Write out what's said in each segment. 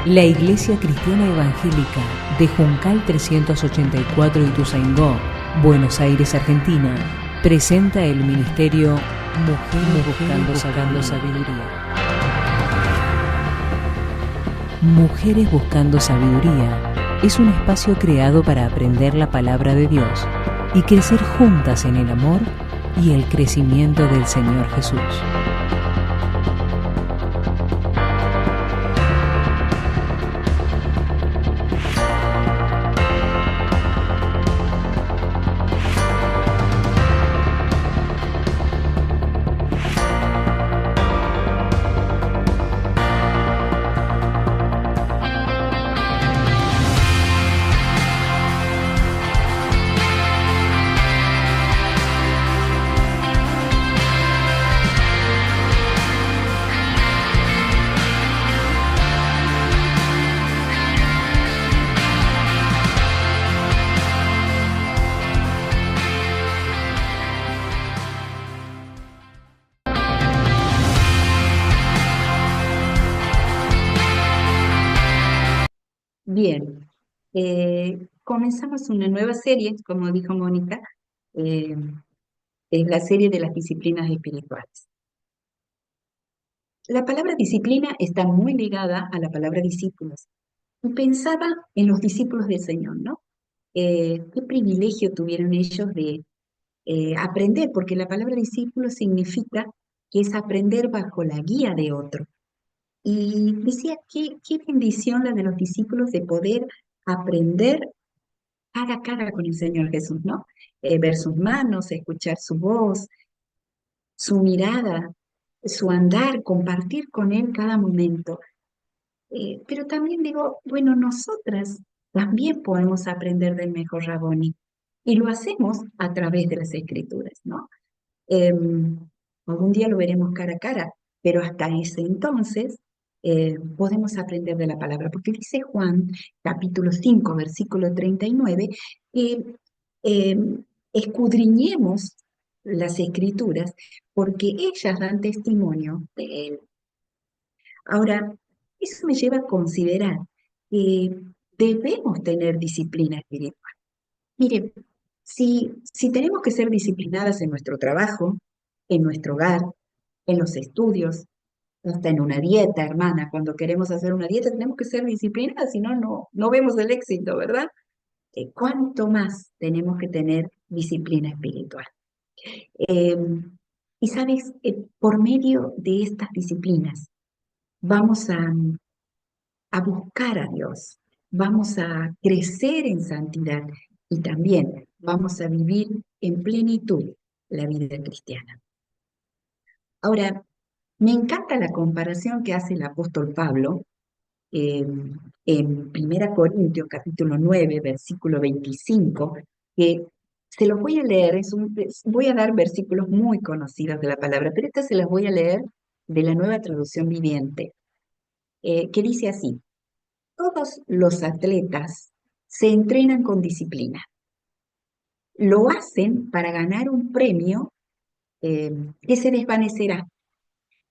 La Iglesia Cristiana Evangélica de Juncal 384 Ituzaingó, Buenos Aires, Argentina, presenta el ministerio Mujeres Buscando Sabiduría. Mujeres Buscando Sabiduría es un espacio creado para aprender la palabra de Dios y crecer juntas en el amor y el crecimiento del Señor Jesús. Bien, comenzamos una nueva serie, como dijo Mónica, eh, es la serie de las disciplinas espirituales. La palabra disciplina está muy ligada a la palabra discípulos. Y pensaba en los discípulos del Señor, ¿no? Qué privilegio tuvieron ellos de aprender, porque la palabra discípulo significa que es aprender bajo la guía de otro. Y decía, qué bendición la de los discípulos de poder aprender cara a cara con el Señor Jesús, ¿no? Ver sus manos, escuchar su voz, su mirada, su andar, compartir con Él cada momento. Pero también digo, bueno, nosotras también podemos aprender del mejor Raboni y lo hacemos a través de las Escrituras, ¿no? Algún día lo veremos cara a cara, pero hasta ese entonces podemos aprender de la palabra, porque dice Juan, capítulo 5, versículo 39, que escudriñemos las escrituras, porque ellas dan testimonio de él. Ahora, eso me lleva a considerar que debemos tener disciplina espiritual. Mire, si tenemos que ser disciplinadas en nuestro trabajo, en nuestro hogar, en los estudios, hasta en una dieta, hermana, cuando queremos hacer una dieta tenemos que ser disciplinadas, si no, no vemos el éxito, ¿verdad? ¿Cuánto más tenemos que tener disciplina espiritual? Eh, y sabes, por medio de estas disciplinas vamos a buscar a Dios, vamos a crecer en santidad y también vamos a vivir en plenitud la vida cristiana. Ahora, me encanta la comparación que hace el apóstol Pablo eh, en 1 Corintios capítulo 9, versículo 25, que se los voy a leer, voy a dar versículos muy conocidos de la palabra, pero estas se las voy a leer de la Nueva Traducción Viviente, que dice así: todos los atletas se entrenan con disciplina. Lo hacen para ganar un premio que se desvanecerá,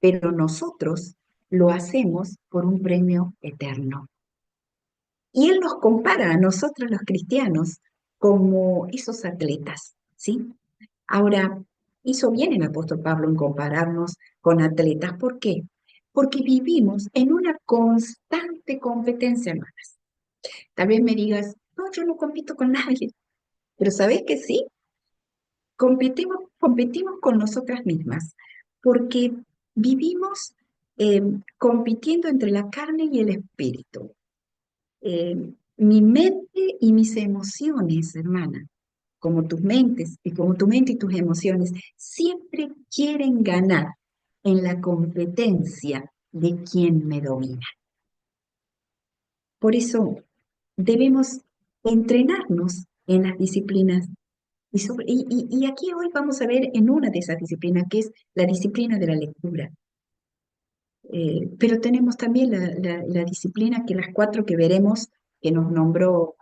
pero nosotros lo hacemos por un premio eterno. Y él nos compara a nosotros los cristianos como esos atletas, ¿sí? Ahora, hizo bien el apóstol Pablo en compararnos con atletas. ¿Por qué? Porque vivimos en una constante competencia, hermanas. Tal vez me digas, no, yo no compito con nadie, pero ¿sabés que sí? Competimos con nosotras mismas, porque vivimos compitiendo entre la carne y el espíritu. Mi mente y mis emociones, hermana, como tus mentes y como tu mente y tus emociones, siempre quieren ganar en la competencia de quien me domina. Por eso debemos entrenarnos en las disciplinas. Y aquí hoy vamos a ver en una de esas disciplinas, que es la disciplina de la lectura. Pero tenemos también la disciplina que las cuatro que veremos, que nos nombró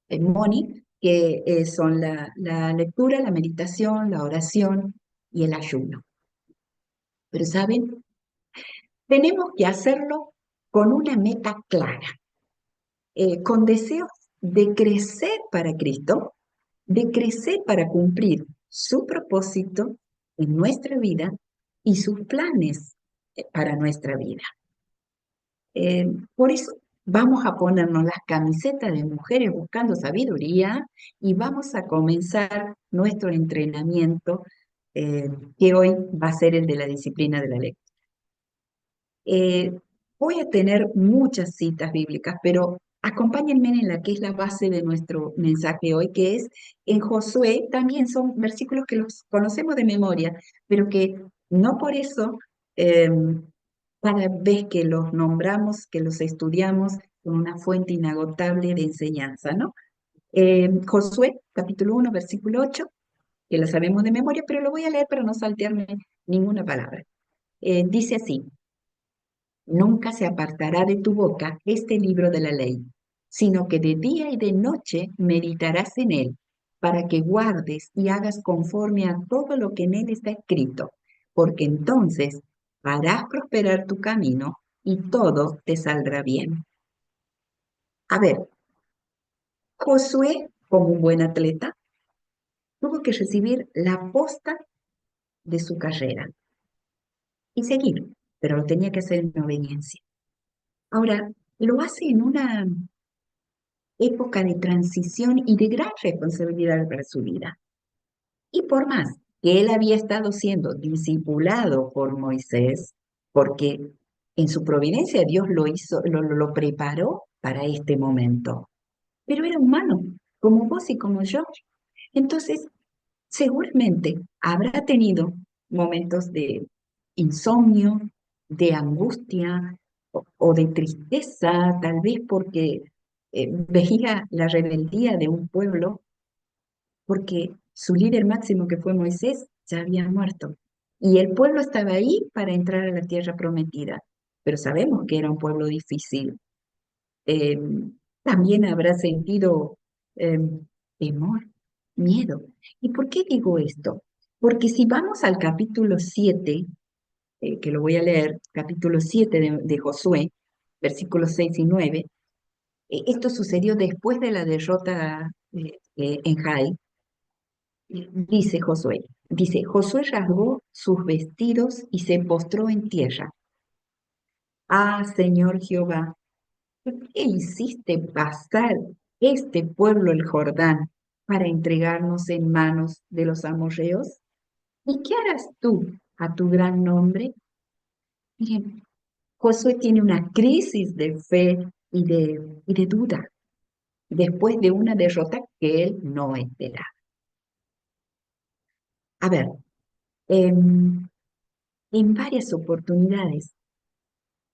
Moni, que son la lectura, la meditación, la oración y el ayuno. Pero ¿saben? Tenemos que hacerlo con una meta clara, con deseos de crecer para Cristo, de crecer para cumplir su propósito en nuestra vida y sus planes para nuestra vida. Por eso vamos a ponernos las camisetas de mujeres buscando sabiduría y vamos a comenzar nuestro entrenamiento, que hoy va a ser el de la disciplina de la lectura. Voy a tener muchas citas bíblicas, pero acompáñenme en la que es la base de nuestro mensaje hoy, que es en Josué. También son versículos que los conocemos de memoria, pero que no por eso, eh, cada vez que los nombramos, que los estudiamos, son una fuente inagotable de enseñanza, ¿no? Josué, capítulo 1, versículo 8, que lo sabemos de memoria, pero lo voy a leer para no saltearme ninguna palabra. Dice así: Nunca se apartará de tu boca este libro de la ley, sino que de día y de noche meditarás en él, para que guardes y hagas conforme a todo lo que en él está escrito, porque entonces harás prosperar tu camino y todo te saldrá bien. A ver, Josué, como un buen atleta, tuvo que recibir la posta de su carrera y seguir, pero lo tenía que hacer en obediencia. Ahora, lo hace en una época de transición y de gran responsabilidad para su vida. Y por más que él había estado siendo discipulado por Moisés, porque en su providencia Dios lo hizo, lo preparó para este momento, pero era humano, como vos y como yo. Entonces, seguramente habrá tenido momentos de insomnio, de angustia o de tristeza, tal vez porque veía la rebeldía de un pueblo, porque su líder máximo, que fue Moisés, ya había muerto. Y el pueblo estaba ahí para entrar a la tierra prometida, pero sabemos que era un pueblo difícil. eh, También habrá sentido eh, temor, miedo. ¿Y por qué digo esto? Porque si vamos al capítulo 7, que lo voy a leer, capítulo 7 de Josué, versículos 6 y 9, esto sucedió después de la derrota en Jai. Josué rasgó sus vestidos y se postró en tierra. Ah, Señor Jehová, ¿por qué hiciste pasar este pueblo el Jordán para entregarnos en manos de los amorreos? ¿Y qué harás tú a tu gran nombre? Miren, Josué tiene una crisis de fe y de duda después de una derrota que él no esperaba. A ver, en varias oportunidades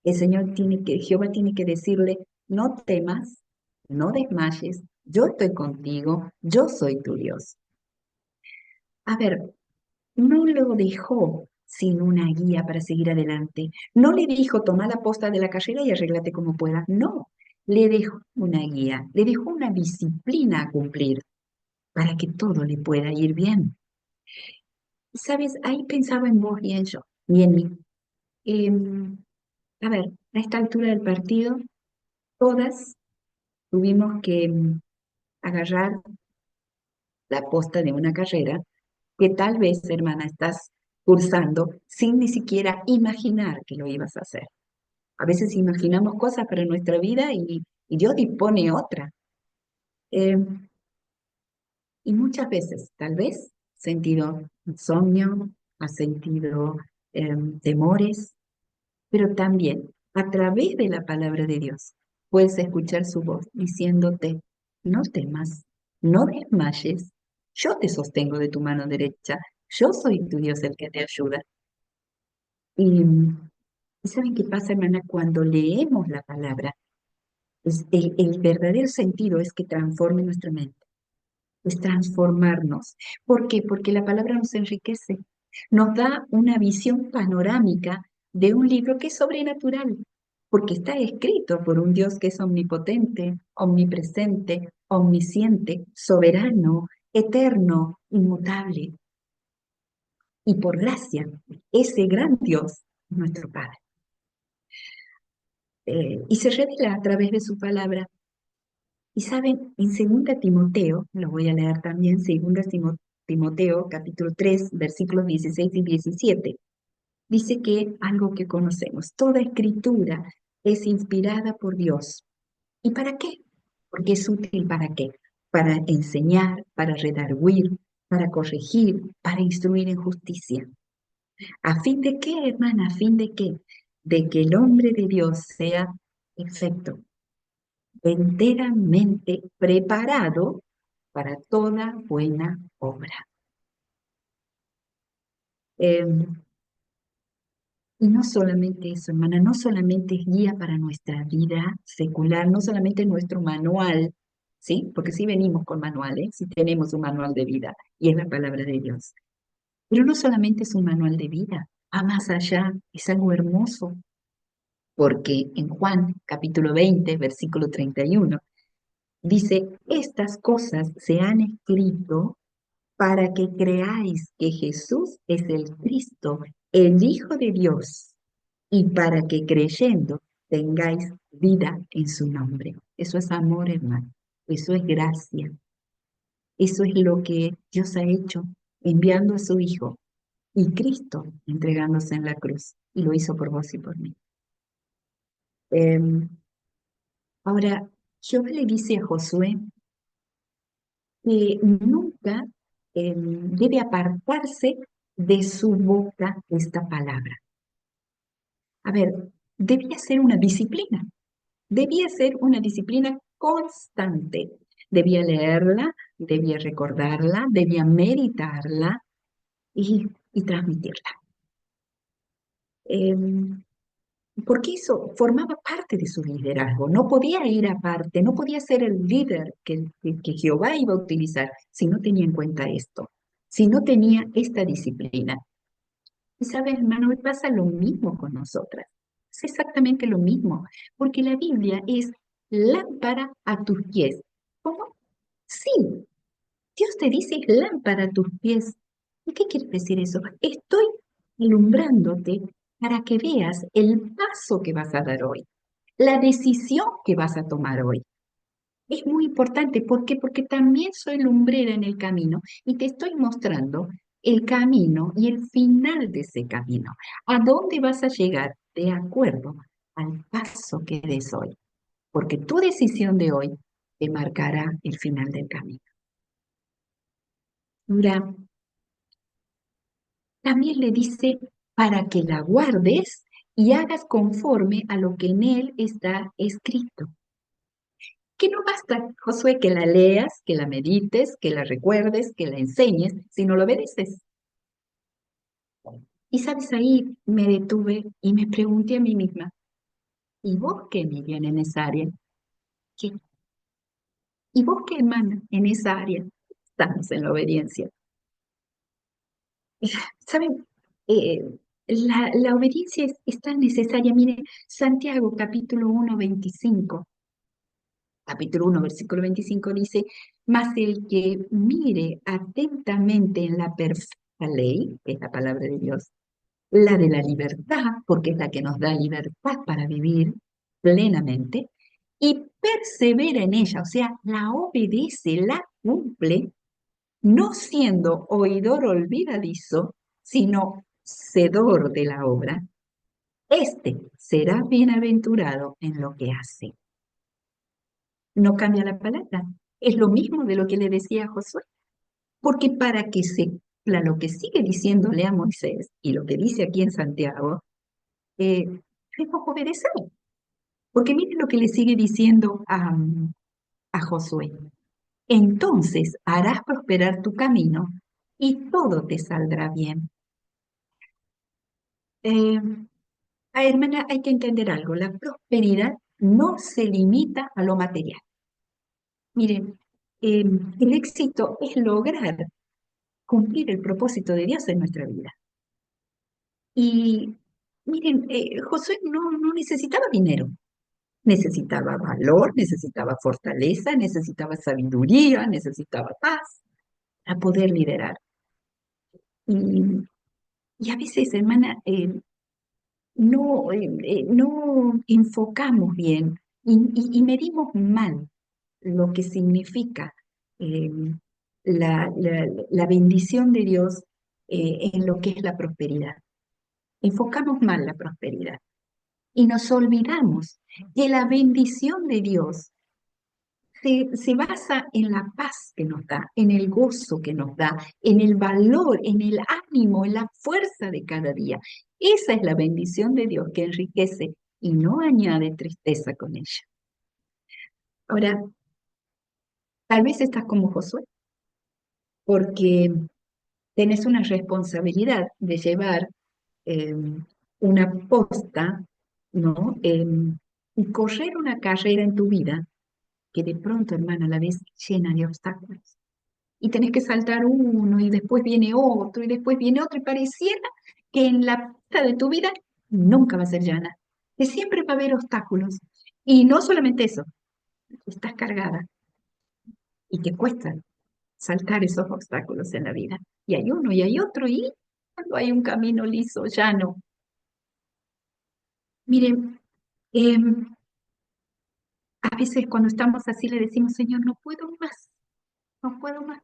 Jehová tiene que decirle: no temas, no desmayes, yo estoy contigo, yo soy tu Dios. A ver, no lo dejó sin una guía para seguir adelante. No le dijo: toma la posta de la carrera y arréglate como puedas. No, le dejó una guía, le dejó una disciplina a cumplir para que todo le pueda ir bien. ¿Sabes? Ahí pensaba en vos y en yo, y en mí. Em, a ver, a esta altura del partido, todas tuvimos que agarrar la posta de una carrera que tal vez, hermana, estás cursando sin ni siquiera imaginar que lo ibas a hacer. A veces imaginamos cosas para nuestra vida y Dios dispone otra. Eh, y muchas veces, tal vez, sentido insomnio, has sentido temores, pero también a través de la palabra de Dios puedes escuchar su voz diciéndote: no temas, no desmayes, yo te sostengo de tu mano derecha, yo soy tu Dios el que te ayuda. Y, ¿y saben qué pasa, hermana? Cuando leemos la palabra, el verdadero sentido es que transforme nuestra mente, es transformarnos. ¿Por qué? Porque la palabra nos enriquece, nos da una visión panorámica de un libro que es sobrenatural, porque está escrito por un Dios que es omnipotente, omnipresente, omnisciente, soberano, eterno, inmutable. Y por gracia, ese gran Dios, nuestro Padre. y se revela a través de su palabra. Y saben, en 2 Timoteo, lo voy a leer también, 2 Timoteo, capítulo 3, versículos 16 y 17, dice que algo que conocemos, toda escritura es inspirada por Dios. ¿Y para qué? Porque es útil para qué? Para enseñar, para redarguir, para corregir, para instruir en justicia. ¿A fin de qué, hermana? ¿A fin de qué? De que el hombre de Dios sea perfecto, enteramente preparado para toda buena obra. Y no solamente eso, hermana, no solamente es guía para nuestra vida secular, no solamente nuestro manual, ¿sí? Porque sí venimos con manuales, sí tenemos un manual de vida, y es la palabra de Dios. Pero no solamente es un manual de vida, va más allá, es algo hermoso, porque en Juan capítulo 20, versículo 31, dice, estas cosas se han escrito para que creáis que Jesús es el Cristo, el Hijo de Dios, y para que creyendo tengáis vida en su nombre. Eso es amor, hermano. Eso es gracia. Eso es lo que Dios ha hecho, enviando a su Hijo y Cristo entregándose en la cruz. Y lo hizo por vos y por mí. Ahora, Jehová le dice a Josué que nunca debe apartarse de su boca esta palabra. A ver, debía ser una disciplina constante. Debía leerla, debía recordarla, debía meditarla y transmitirla. Porque eso formaba parte de su liderazgo. No podía ir aparte, no podía ser el líder que Jehová iba a utilizar si no tenía en cuenta esto, si no tenía esta disciplina. Y sabes, hermano, hoy pasa lo mismo con nosotras. Es exactamente lo mismo, porque la Biblia es lámpara a tus pies. ¿Cómo? Sí, Dios te dice lámpara a tus pies. ¿Y qué quiere decir eso? Estoy alumbrándote para que veas el paso que vas a dar hoy, la decisión que vas a tomar hoy. Es muy importante. ¿Por qué? Porque también soy lumbrera en el camino y te estoy mostrando el camino y el final de ese camino. ¿A dónde vas a llegar? De acuerdo al paso que des hoy. Porque tu decisión de hoy te marcará el final del camino. Ahora, también le dice para que la guardes y hagas conforme a lo que en él está escrito. Que no basta, Josué, que la leas, que la medites, que la recuerdes, que la enseñes, sino lo obedeces. Y sabes, ahí me detuve y me pregunté a mí misma, ¿y vos qué, Miriam, en esa área? ¿Qué? ¿Y vos qué, hermana, en esa área? Estamos en la obediencia. ¿Saben? Eh, la obediencia es tan necesaria. Mire, Santiago capítulo 1, 25. Capítulo 1, versículo 25 dice, mas el que mire atentamente en la perfecta ley, que es la palabra de Dios, la de la libertad, porque es la que nos da libertad para vivir plenamente, y persevera en ella, o sea, la obedece, la cumple, no siendo oidor olvidadizo, sino hacedor de la obra, este será bienaventurado en lo que hace. No cambia la palabra. Es lo mismo de lo que le decía a Josué. Porque para que se cumpla lo que sigue diciéndole a Moisés y lo que dice aquí en Santiago, debemos obedecer. Porque mire lo que le sigue diciendo a Josué. Entonces harás prosperar tu camino y todo te saldrá bien. Eh, hermana, hay que entender algo. La prosperidad no se limita a lo material. Miren, el éxito es lograr cumplir el propósito de Dios en nuestra vida. Y miren, Josué no necesitaba dinero, necesitaba valor, necesitaba fortaleza, necesitaba sabiduría, necesitaba paz para poder liderar. Y, y a veces, hermana, no enfocamos bien y medimos mal lo que significa eh, la bendición de Dios en lo que es la prosperidad. Enfocamos mal la prosperidad y nos olvidamos que la bendición de Dios se basa en la paz que nos da, en el gozo que nos da, en el valor, en el ánimo, en la fuerza de cada día. Esa es la bendición de Dios que enriquece y no añade tristeza con ella. Ahora, tal vez estás como Josué, porque tenés una responsabilidad de llevar eh, una posta, ¿no? Y correr una carrera en tu vida que de pronto, hermana, la ves llena de obstáculos. Y tenés que saltar uno y después viene otro y después viene otro y pareciera que en la pista de tu vida nunca va a ser llana, que siempre va a haber obstáculos. Y no solamente eso, estás cargada y te cuesta saltar esos obstáculos en la vida. Y hay uno y hay otro y cuando hay un camino liso, llano. Miren, a veces cuando estamos así le decimos, Señor, no puedo más, no puedo más,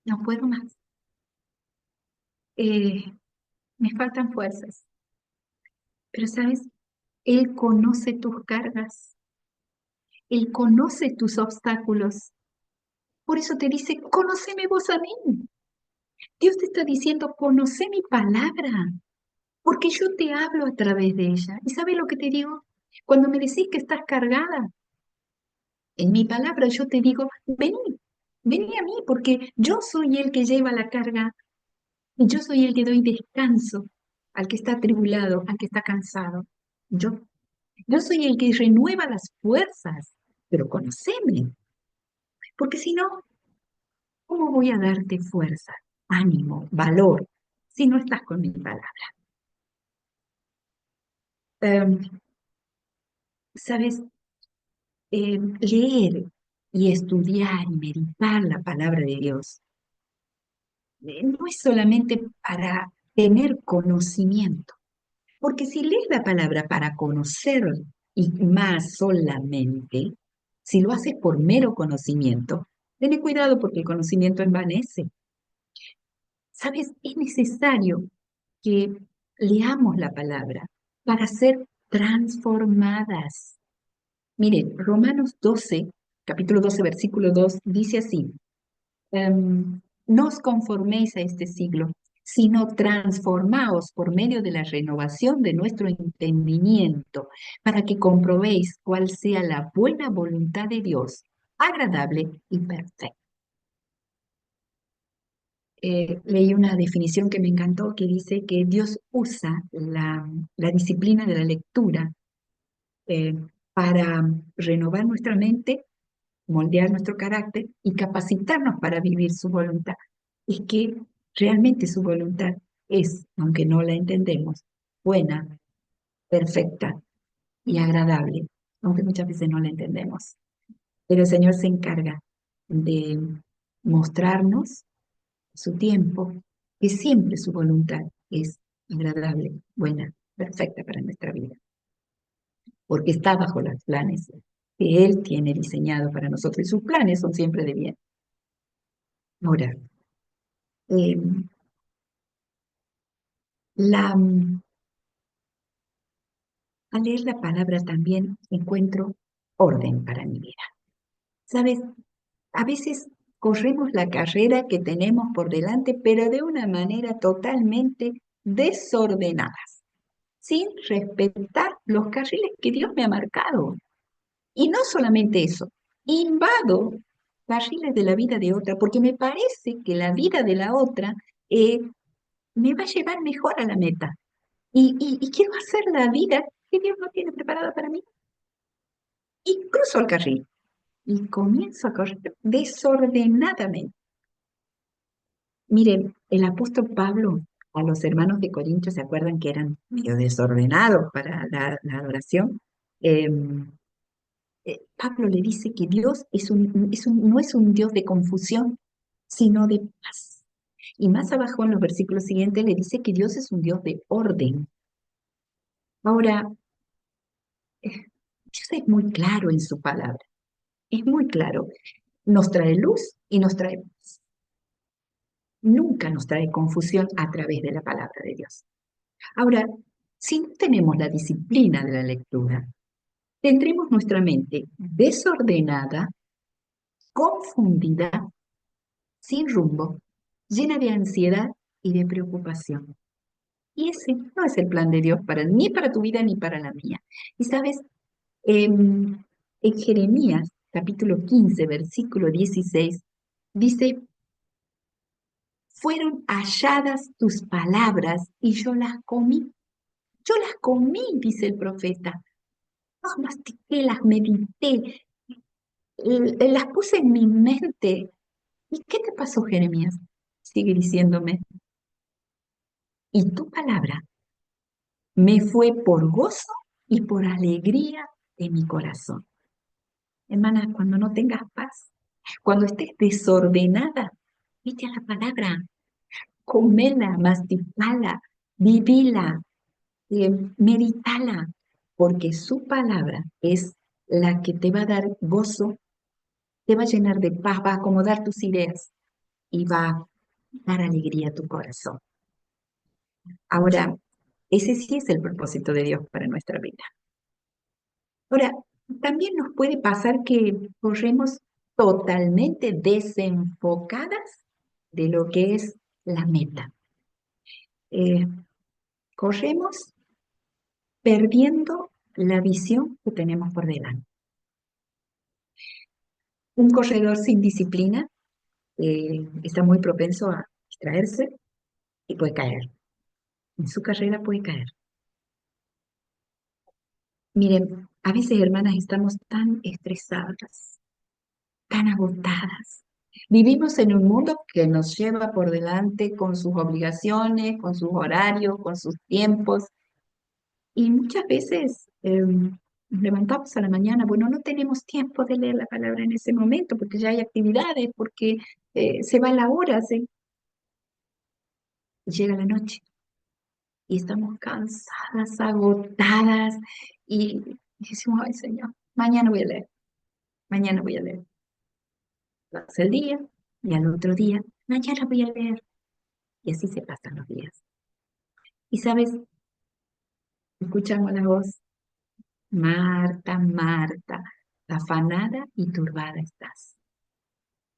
no puedo más. Eh, Me faltan fuerzas. Pero, ¿sabes? Él conoce tus cargas, Él conoce tus obstáculos. Por eso te dice, conóceme vos a mí. Dios te está diciendo, conoce mi palabra, porque yo te hablo a través de ella. ¿Y sabes lo que te digo? Cuando me decís que estás cargada, en mi palabra yo te digo, vení a mí, porque yo soy el que lleva la carga y yo soy el que doy descanso al que está atribulado, al que está cansado. Yo, yo soy el que renueva las fuerzas, pero conoceme, porque si no, ¿cómo voy a darte fuerza, ánimo, valor, si no estás con mi palabra? Em, ¿Sabes? Leer y estudiar y meditar la palabra de Dios no es solamente para tener conocimiento, porque si lees la palabra para conocer y más solamente, si lo haces por mero conocimiento, ten cuidado porque el conocimiento envanece. ¿Sabes? Es necesario que leamos la palabra para ser transformadas. Miren, Romanos 12, capítulo 12, versículo 2, dice así, no os conforméis a este siglo, sino transformaos por medio de la renovación de nuestro entendimiento, para que comprobéis cuál sea la buena voluntad de Dios, agradable y perfecta. Leí una definición que me encantó que dice que Dios usa la disciplina de la lectura eh, para renovar nuestra mente, moldear nuestro carácter y capacitarnos para vivir su voluntad. Es que realmente su voluntad es, aunque no la entendemos, buena, perfecta y agradable, aunque muchas veces no la entendemos. Pero el Señor se encarga de mostrarnos su tiempo, que siempre su voluntad es agradable, buena, perfecta para nuestra vida, porque está bajo los planes que Él tiene diseñado para nosotros y sus planes son siempre de bien. Ahora, eh, la, al leer la palabra también encuentro orden para mi vida. ¿Sabes? A veces corremos la carrera que tenemos por delante, pero de una manera totalmente desordenada, sin respetar los carriles que Dios me ha marcado. Y no solamente eso, invado carriles de la vida de otra, porque me parece que la vida de la otra me va a llevar mejor a la meta. Y quiero hacer la vida que Dios no tiene preparada para mí. Y cruzo el carril y comienzo a correr desordenadamente. Miren, el apóstol Pablo a los hermanos de Corintios, ¿se acuerdan que eran medio desordenados para la adoración? Pablo le dice que Dios no es un Dios de confusión, sino de paz. Y más abajo en los versículos siguientes le dice que Dios es un Dios de orden. Ahora, Dios es muy claro en su palabra, es muy claro. Nos trae luz y nos trae paz. Nunca nos trae confusión a través de la palabra de Dios. Ahora, si no tenemos la disciplina de la lectura, tendremos nuestra mente desordenada, confundida, sin rumbo, llena de ansiedad y de preocupación. Y ese no es el plan de Dios ni para tu vida ni para la mía. Y sabes, en Jeremías capítulo 15, versículo 16, dice, fueron halladas tus palabras y yo las comí. Yo las comí, dice el profeta. Las mastiqué, las medité, las puse en mi mente. ¿Y qué te pasó, Jeremías? Sigue diciéndome. Y tu palabra me fue por gozo y por alegría de mi corazón. Hermana, cuando no tengas paz, cuando estés desordenada, vete a la palabra, comela, masticala, vivila, meditala, porque su palabra es la que te va a dar gozo, te va a llenar de paz, va a acomodar tus ideas y va a dar alegría a tu corazón. Ahora, ese sí es el propósito de Dios para nuestra vida. Ahora, también nos puede pasar que corremos totalmente desenfocadas de lo que es la meta. Eh, Corremos perdiendo la visión que tenemos por delante. Un corredor sin disciplina está muy propenso a distraerse y puede caer. En su carrera puede caer. Miren, a veces, hermanas, estamos tan estresadas, tan agotadas. Vivimos en un mundo que nos lleva por delante con sus obligaciones, con sus horarios, con sus tiempos. Y muchas veces nos levantamos a la mañana, bueno, no tenemos tiempo de leer la palabra en ese momento porque ya hay actividades, porque se va la hora, llega la noche y estamos cansadas, agotadas y decimos, ay Señor, mañana voy a leer, mañana voy a leer. Pasa el día y al otro día, mañana voy a leer. Y así se pasan los días. Y sabes, escuchamos la voz, Marta, Marta, afanada y turbada estás.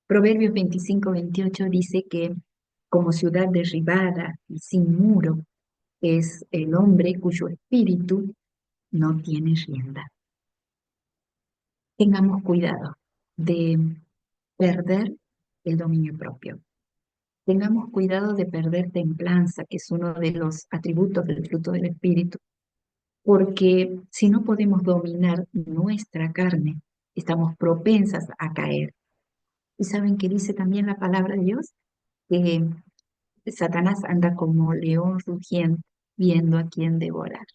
Proverbios 25-28 dice que como ciudad derribada y sin muro es el hombre cuyo espíritu no tiene rienda. Tengamos cuidado de perder el dominio propio. Tengamos cuidado de perder templanza, que es uno de los atributos del fruto del espíritu, porque si no podemos dominar nuestra carne, estamos propensas a caer. Y saben que dice también la palabra de Dios que Satanás anda como león rugiente, viendo a quién devorar.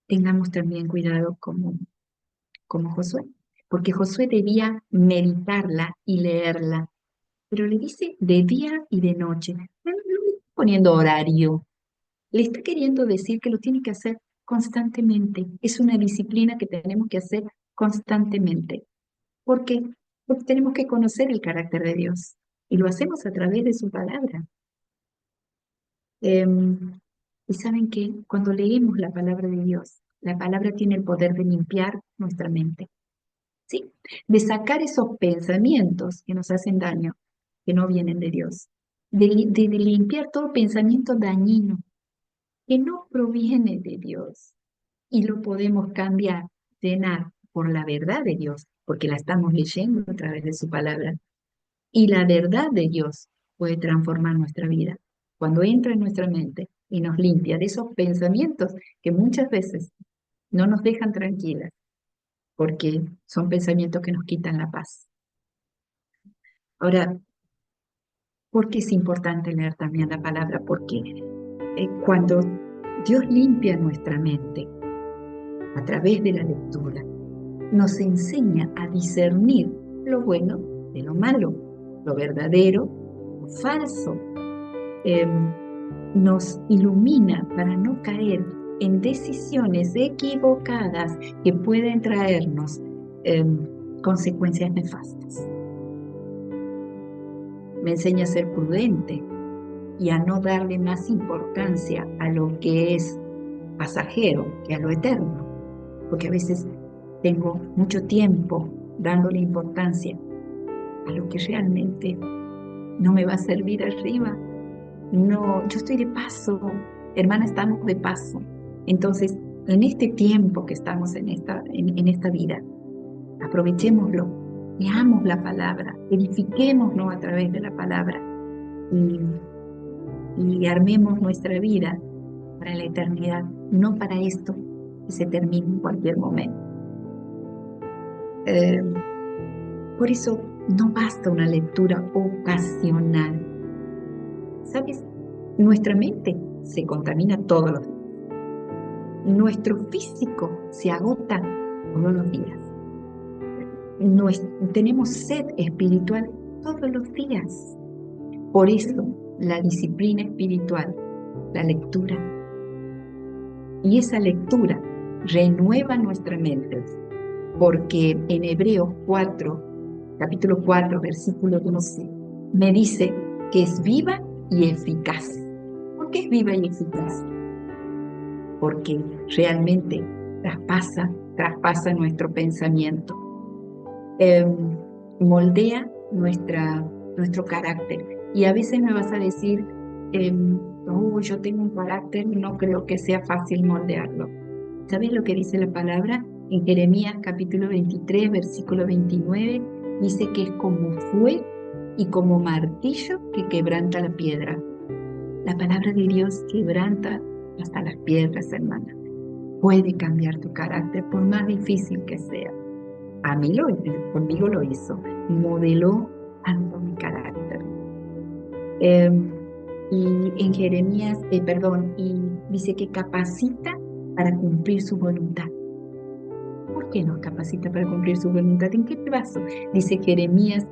Tengamos también cuidado como Josué, porque Josué debía meditarla y leerla, pero le dice de día y de noche. No le está poniendo horario, le está queriendo decir que lo tiene que hacer constantemente. Es una disciplina que tenemos que hacer constantemente. ¿Por qué? Porque tenemos que conocer el carácter de Dios y lo hacemos a través de su palabra. Y saben que cuando leemos la palabra de Dios, la palabra tiene el poder de limpiar nuestra mente, ¿sí? De sacar esos pensamientos que nos hacen daño, que no vienen de Dios, de limpiar todo pensamiento dañino que no proviene de Dios y lo podemos cambiar, llenar por la verdad de Dios, porque la estamos leyendo a través de su palabra. Y la verdad de Dios puede transformar nuestra vida cuando entra en nuestra mente y nos limpia de esos pensamientos que muchas veces no nos dejan tranquilas, porque son pensamientos que nos quitan la paz. Ahora, ¿por qué es importante leer también la palabra? Porque cuando Dios limpia nuestra mente a través de la lectura, nos enseña a discernir lo bueno de lo malo, lo verdadero, lo falso. nos ilumina para no caer en decisiones equivocadas que pueden traernos consecuencias nefastas. Me enseña a ser prudente y a no darle más importancia a lo que es pasajero que a lo eterno, porque a veces tengo mucho tiempo dándole importancia a lo que realmente no me va a servir arriba. No, yo estoy de paso, hermana, estamos de paso. Entonces, en este tiempo que estamos en esta vida, aprovechémoslo, leamos la palabra, edifiquémonos a través de la palabra y armemos nuestra vida para la eternidad, no para esto que se termine en cualquier momento. Por eso no basta una lectura ocasional. ¿Sabes? Nuestra mente se contamina todos los días. Nuestro físico se agota todos los días. Tenemos sed espiritual todos los días. Por eso la disciplina espiritual, la lectura, y esa lectura renueva nuestra mente, porque en Hebreos 4, capítulo 4, versículo 12, me dice que es viva y eficaz. ¿Por qué es viva y eficaz? Porque realmente traspasa nuestro pensamiento, moldea nuestro carácter. Y a veces me vas a decir, yo tengo un carácter, no creo que sea fácil moldearlo. ¿Sabes lo que dice la palabra? En Jeremías capítulo 23, versículo 29, dice que es como fuego y como martillo que quebranta la piedra. La palabra de Dios quebranta hasta las piedras, hermana. Puede cambiar tu carácter por más difícil que sea. Conmigo lo hizo. Modeló tanto mi carácter. Y en Jeremías, y dice que capacita para cumplir su voluntad. ¿Por qué nos capacita para cumplir su voluntad? ¿En qué paso? Dice Isaías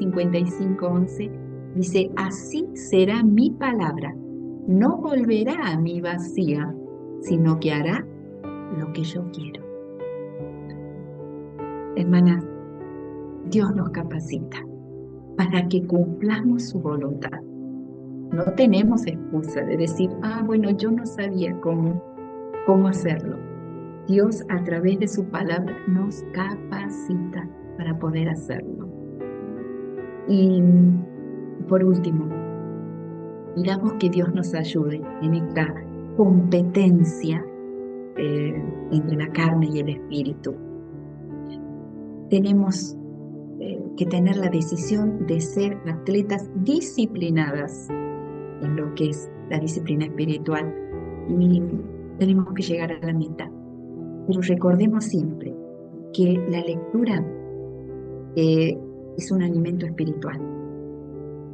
55:11, dice, así será mi palabra, no volverá a mí vacía, sino que hará lo que yo quiero. Hermanas, Dios nos capacita para que cumplamos su voluntad. No tenemos excusa de decir, yo no sabía cómo hacerlo. Dios a través de su palabra nos capacita para poder hacerlo. Y por último, pidamos que Dios nos ayude en esta competencia entre la carne y el espíritu. Tenemos que tener la decisión de ser atletas disciplinadas en lo que es la disciplina espiritual y tenemos que llegar a la meta. Pero recordemos siempre que la lectura es un alimento espiritual.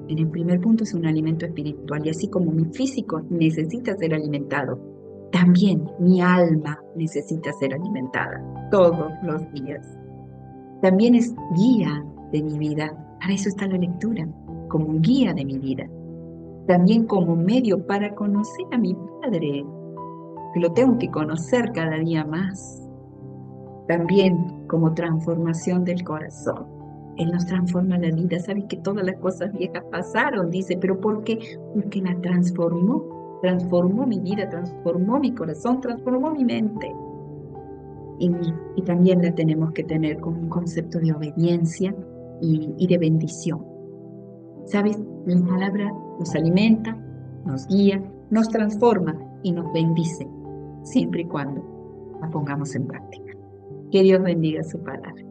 En el primer punto es un alimento espiritual y así como mi físico necesita ser alimentado, también mi alma necesita ser alimentada todos los días. También es guía de mi vida. Para eso está la lectura, como guía de mi vida. También como medio para conocer a mi Padre, que lo tengo que conocer cada día más. También como transformación del corazón. Él nos transforma la vida. ¿Sabes que todas las cosas viejas pasaron? Dice, ¿pero por qué? Porque la transformó. Transformó mi vida, transformó mi corazón, transformó mi mente. Y también la tenemos que tener con un concepto de obediencia y de bendición. ¿Sabes? La palabra nos alimenta, nos guía, nos transforma y nos bendice, siempre y cuando la pongamos en práctica. Que Dios bendiga su palabra.